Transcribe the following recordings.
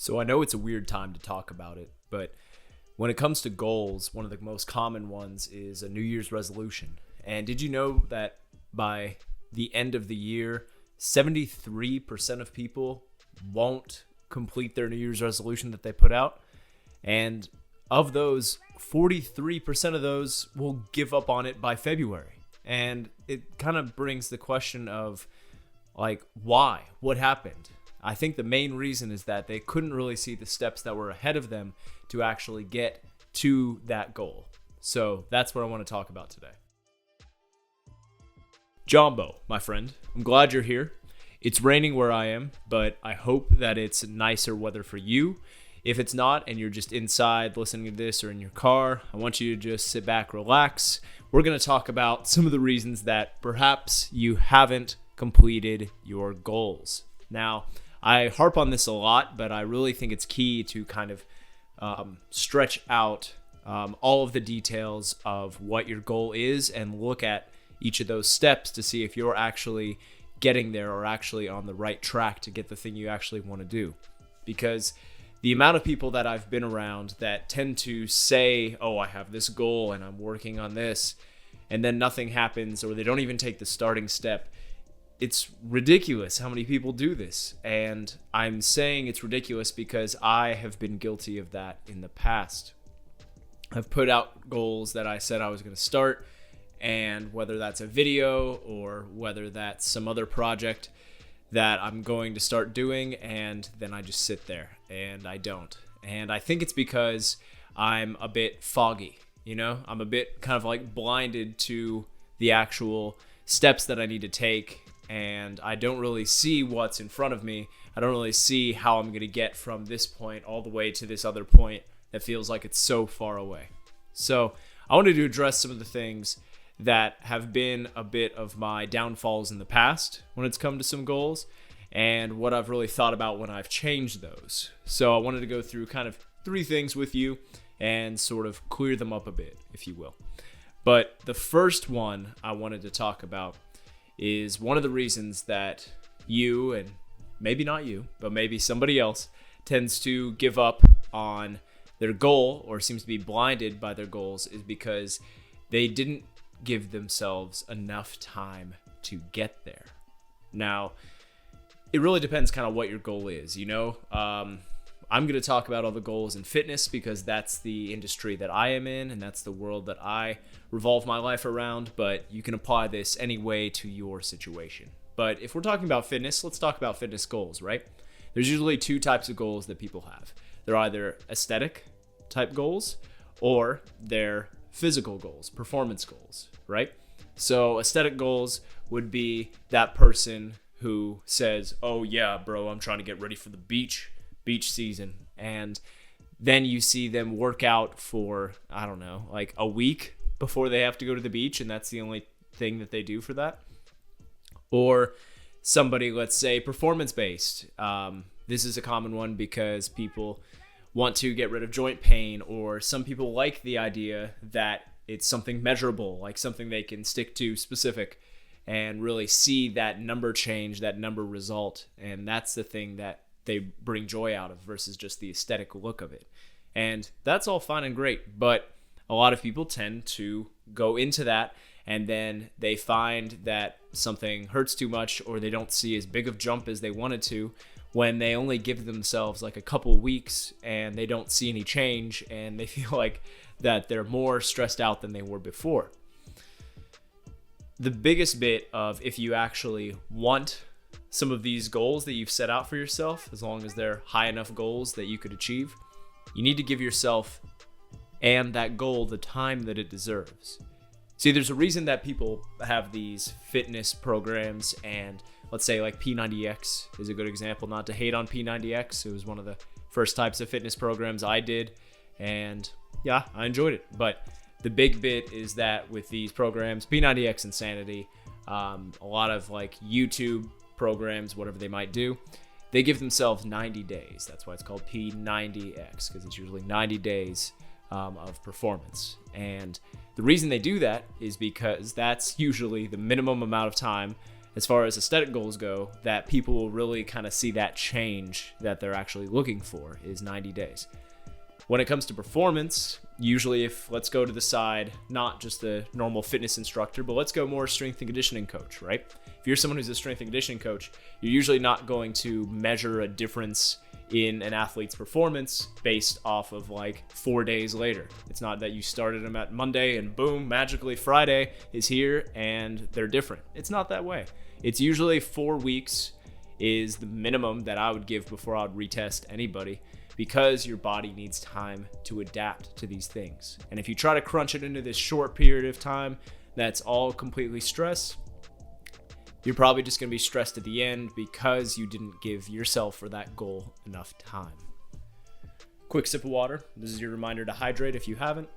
So I know it's a weird time to talk about it, but when it comes to goals, one of the most common ones is a New Year's resolution. And did you know that by the end of the year, 73% of people won't complete their New Year's resolution that they put out? And of those, 43% of those will give up on it by February. And it kind of brings the question of, like, why? What happened? I think the main reason is that they couldn't really see the steps that were ahead of them to actually get to that goal. So that's what I want to talk about today. Jumbo, my friend, I'm glad you're here. It's raining where I am, but I hope that it's nicer weather for you. If it's not and you're just inside listening to this or in your car, I want you to just sit back, relax. We're going to talk about some of the reasons that perhaps you haven't completed your goals. Now, I harp on this a lot, but I really think it's key to kind of stretch out all of the details of what your goal is and look at each of those steps to see if you're actually getting there or actually on the right track to get the thing you actually want to do. Because the amount of people that I've been around that tend to say, oh, I have this goal and I'm working on this, and then nothing happens or they don't even take the starting step. It's ridiculous how many people do this. And I'm saying it's ridiculous because I have been guilty of that in the past. I've put out goals that I said I was going to start, and whether that's a video or whether that's some other project that I'm going to start doing, and then I just sit there and I don't. And I think it's because I'm a bit foggy, I'm a bit kind of like blinded to the actual steps that I need to take, and I don't really see what's in front of me. I don't really see how I'm going to get from this point all the way to this other point that feels like it's so far away. So I wanted to address some of the things that have been a bit of my downfalls in the past when it's come to some goals, and what I've really thought about when I've changed those. So I wanted to go through kind of 3 things with you and sort of clear them up a bit, if you will. But the first one I wanted to talk about is one of the reasons that you, and maybe not you, but maybe somebody else, tends to give up on their goal or seems to be blinded by their goals is because they didn't give themselves enough time to get there. Now, it really depends kind of what your goal is, I'm going to talk about all the goals in fitness because that's the industry that I am in and that's the world that I revolve my life around, but you can apply this any way to your situation. But if we're talking about fitness, let's talk about fitness goals, right? There's usually 2 types of goals that people have. They're either aesthetic type goals or they're physical goals, performance goals, right? So aesthetic goals would be that person who says, oh yeah, bro, I'm trying to get ready for the beach season. And then you see them work out for, I don't know, like a week before they have to go to the beach. And that's the only thing that they do for that. Or somebody, let's say performance-based. This is a common one because people want to get rid of joint pain, or some people like the idea that it's something measurable, like something they can stick to specific and really see that number change, that number result. And that's the thing that they bring joy out of versus just the aesthetic look of it. And that's all fine and great, but a lot of people tend to go into that and then they find that something hurts too much or they don't see as big of jump as they wanted to when they only give themselves like a couple weeks and they don't see any change and they feel like that they're more stressed out than they were before. The biggest bit of if you actually want some of these goals that you've set out for yourself, as long as they're high enough goals that you could achieve, you need to give yourself and that goal the time that it deserves. See, there's a reason that people have these fitness programs, and let's say like P90X is a good example. Not to hate on P90X, it was one of the first types of fitness programs I did, and yeah, I enjoyed it. But the big bit is that with these programs, P90X Insanity, a lot of like YouTube programs, whatever they might do, they give themselves 90 days. That's why it's called P90X, because it's usually 90 days of performance. And the reason they do that is because that's usually the minimum amount of time as far as aesthetic goals go, that people will really kind of see that change that they're actually looking for is 90 days. When it comes to performance, usually let's go to the side, not just the normal fitness instructor, but let's go more strength and conditioning coach, right? If you're someone who's a strength and conditioning coach, you're usually not going to measure a difference in an athlete's performance based off of like 4 days later. It's not that you started them at Monday and boom, magically Friday is here and they're different. It's not that way. It's usually 4 weeks is the minimum that I would give before I would retest anybody, because your body needs time to adapt to these things. And if you try to crunch it into this short period of time that's all completely stress, you're probably just going to be stressed at the end because you didn't give yourself for that goal enough time. Quick sip of water. This is your reminder to hydrate if you haven't.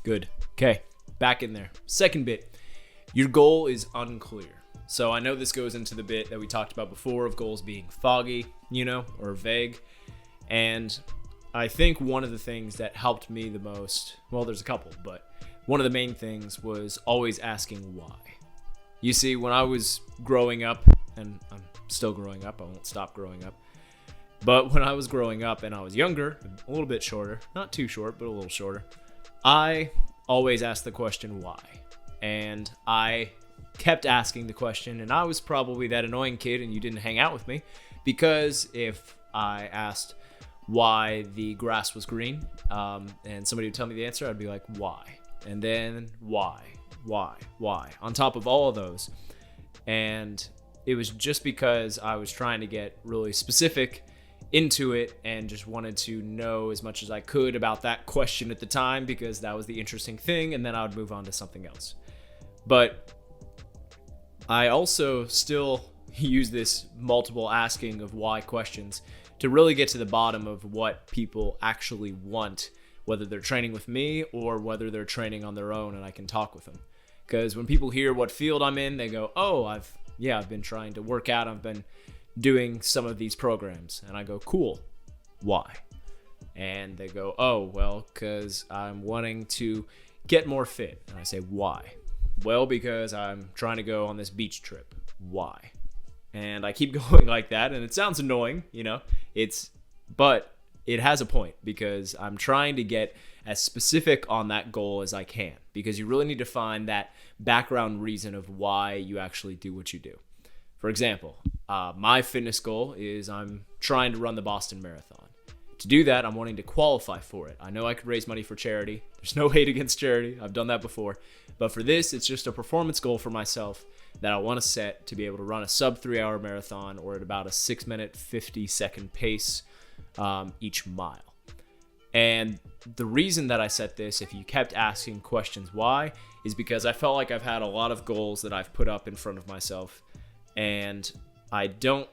Good. Okay, back in there. Second bit, your goal is unclear. So I know this goes into the bit that we talked about before of goals being foggy, or vague. And I think one of the things that helped me the most, well, there's a couple, but one of the main things was always asking why. You see, when I was growing up, and I'm still growing up, I won't stop growing up, but when I was growing up and I was younger, a little bit shorter, not too short, but a little shorter, I always asked the question why. And I kept asking the question, and I was probably that annoying kid and you didn't hang out with me, because if I asked why the grass was green and somebody would tell me the answer, I'd be like, why? And then why on top of all of those. And it was just because I was trying to get really specific into it and just wanted to know as much as I could about that question at the time, because that was the interesting thing, and then I would move on to something else. But I also still use this multiple asking of why questions to really get to the bottom of what people actually want, whether they're training with me or whether they're training on their own and I can talk with them. Because when people hear what field I'm in, they go, oh, I've been trying to work out. I've been doing some of these programs. And I go, cool. Why? And they go, oh, well, because I'm wanting to get more fit. And I say, why? Well, because I'm trying to go on this beach trip. Why? And I keep going like that, and it sounds annoying, but it has a point, because I'm trying to get as specific on that goal as I can, because you really need to find that background reason of why you actually do what you do. For example, my fitness goal is I'm trying to run the Boston Marathon. To do that, I'm wanting to qualify for it. I know I could raise money for charity. There's no hate against charity. I've done that before. But for this, it's just a performance goal for myself that I want to set to be able to run a sub 3-hour marathon, or at about a 6-minute, 50-second pace each mile. And the reason that I set this, if you kept asking questions why, is because I felt like I've had a lot of goals that I've put up in front of myself, and I don't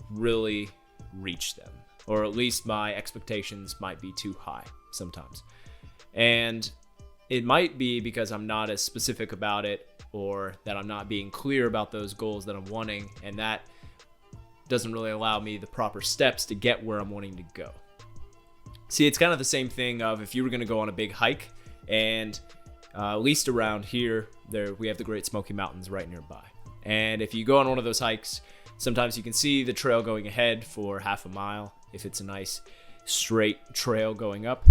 really reach them. Or at least my expectations might be too high sometimes. And it might be because I'm not as specific about it, or that I'm not being clear about those goals that I'm wanting, and that doesn't really allow me the proper steps to get where I'm wanting to go. See, it's kind of the same thing of if you were going to go on a big hike, and at least around here, we have the Great Smoky Mountains right nearby. And if you go on one of those hikes, sometimes you can see the trail going ahead for half a mile, if it's a nice straight trail going up.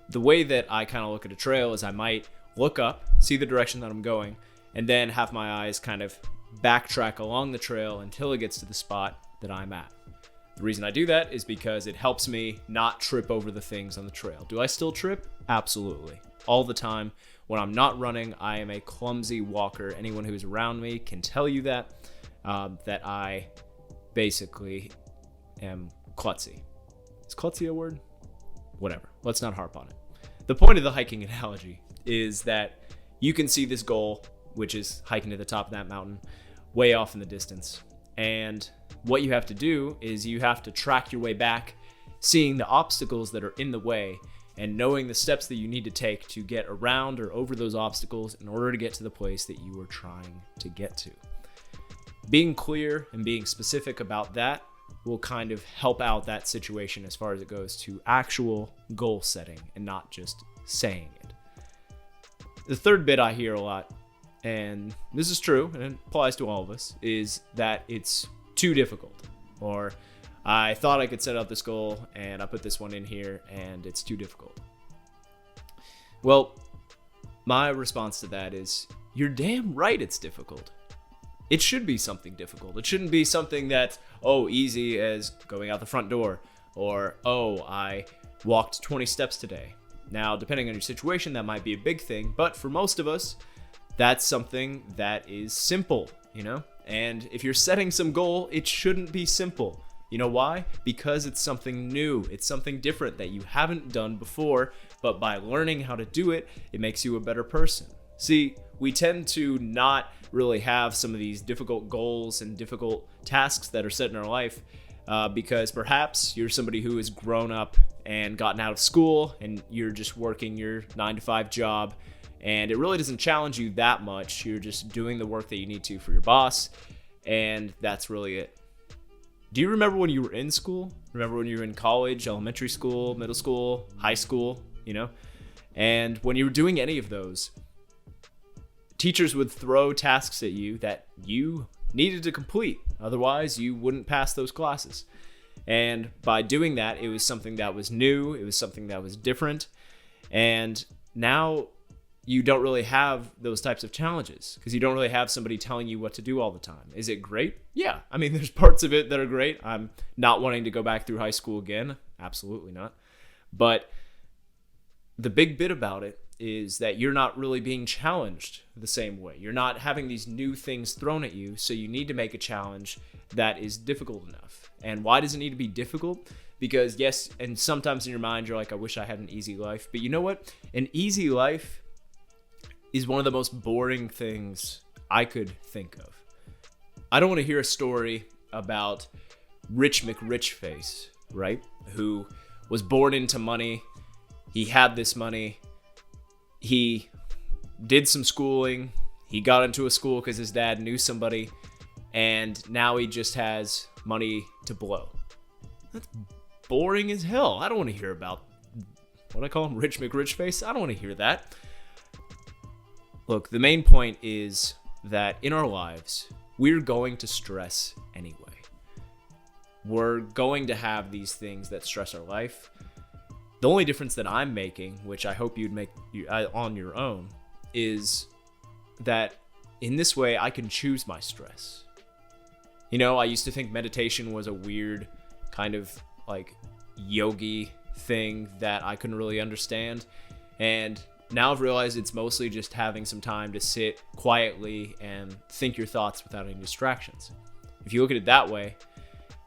The way that I kind of look at a trail is I might look up, see the direction that I'm going, and then have my eyes kind of backtrack along the trail until it gets to the spot that I'm at. The reason I do that is because it helps me not trip over the things on the trail. Do I still trip? Absolutely. All the time. When I'm not running, I am a clumsy walker. Anyone who's around me can tell you that I basically am klutzy. Is klutzy a word? Whatever. Let's not harp on it. The point of the hiking analogy is that you can see this goal, which is hiking to the top of that mountain, way off in the distance. And what you have to do is you have to track your way back, seeing the obstacles that are in the way and knowing the steps that you need to take to get around or over those obstacles in order to get to the place that you are trying to get to. Being clear and being specific about that will kind of help out that situation as far as it goes to actual goal setting and not just saying it. The third bit I hear a lot, and this is true, and it applies to all of us, is that it's too difficult. Or I thought I could set out this goal, and I put this one in here, and it's too difficult. Well, my response to that is, you're damn right it's difficult. It should be something difficult. It shouldn't be something that's, easy as going out the front door, or, I walked 20 steps today. Now, depending on your situation, that might be a big thing, but for most of us, that's something that is simple, And if you're setting some goal, it shouldn't be simple. You know why? Because it's something new. It's something different that you haven't done before, but by learning how to do it, it makes you a better person. See, we tend to not really have some of these difficult goals and difficult tasks that are set in our life because perhaps you're somebody who has grown up and gotten out of school and you're just working your 9-to-5 job, and it really doesn't challenge you that much. You're just doing the work that you need to for your boss, and that's really it. Do you remember when you were in school? Remember when you were in college, elementary school, middle school, high school, And when you were doing any of those, teachers would throw tasks at you that you needed to complete. Otherwise, you wouldn't pass those classes. And by doing that, it was something that was new. It was something that was different. And now you don't really have those types of challenges because you don't really have somebody telling you what to do all the time. Is it great? Yeah. I mean, there's parts of it that are great. I'm not wanting to go back through high school again. Absolutely not. But the big bit about it is that you're not really being challenged the same way. You're not having these new things thrown at you, so you need to make a challenge that is difficult enough. And why does it need to be difficult? Because yes, and sometimes in your mind you're like, I wish I had an easy life. But you know what? An easy life is one of the most boring things I could think of. I don't want to hear a story about Rich McRichface, right? Who was born into money. He had this money. He did some schooling. He got into a school because his dad knew somebody. And now he just has money to blow. That's boring as hell. I don't want to hear about what I call him, Rich McRichface. I don't want to hear that. Look, the main point is that in our lives, we're going to stress anyway. We're going to have these things that stress our life. The only difference that I'm making, which I hope you'd make on your own, is that in this way, I can choose my stress. I used to think meditation was a weird kind of like yogi thing that I couldn't really understand. And now I've realized it's mostly just having some time to sit quietly and think your thoughts without any distractions. If you look at it that way,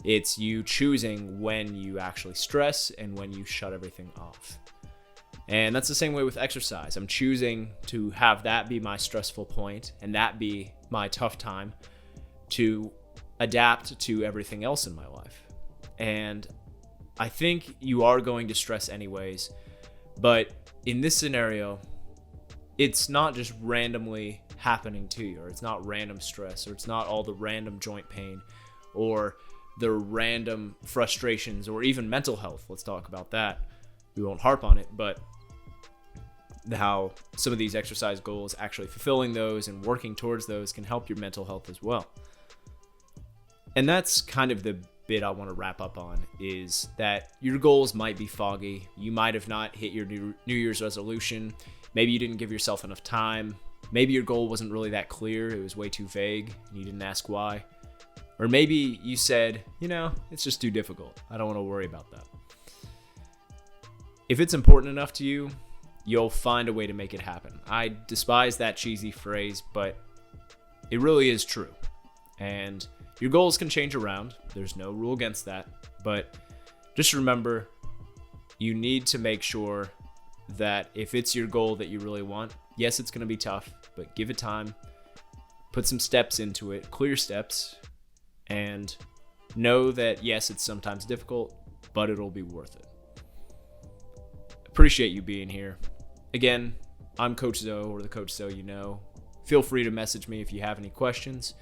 it's you choosing when you actually stress and when you shut everything off. And that's the same way with exercise. I'm choosing to have that be my stressful point and that be my tough time to adapt to everything else in my life. And I think you are going to stress anyways, but in this scenario, it's not just randomly happening to you, or it's not random stress, or it's not all the random joint pain, or the random frustrations, or even mental health. Let's talk about that. We won't harp on it, but how some of these exercise goals, actually fulfilling those and working towards those, can help your mental health as well. And that's kind of the bit I want to wrap up on, is that your goals might be foggy. You might have not hit your New Year's resolution. Maybe you didn't give yourself enough time. Maybe your goal wasn't really that clear. It was way too vague and you didn't ask why. Or maybe you said, it's just too difficult. I don't want to worry about that. If it's important enough to you, you'll find a way to make it happen. I despise that cheesy phrase, but it really is true. And your goals can change around. There's no rule against that. But just remember, you need to make sure that if it's your goal that you really want, yes, it's going to be tough, but give it time. Put some steps into it, clear steps, and know that, yes, it's sometimes difficult, but it'll be worth it. Appreciate you being here. Again, I'm Coach Zoe, or the Coach Zoe you know. Feel free to message me if you have any questions.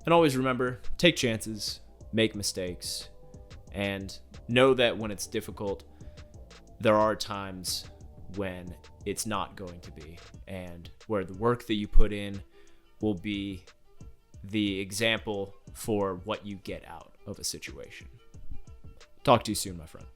And always remember, take chances, make mistakes, and know that when it's difficult, there are times when it's not going to be, and where the work that you put in will be the example for what you get out of a situation. Talk to you soon, my friend.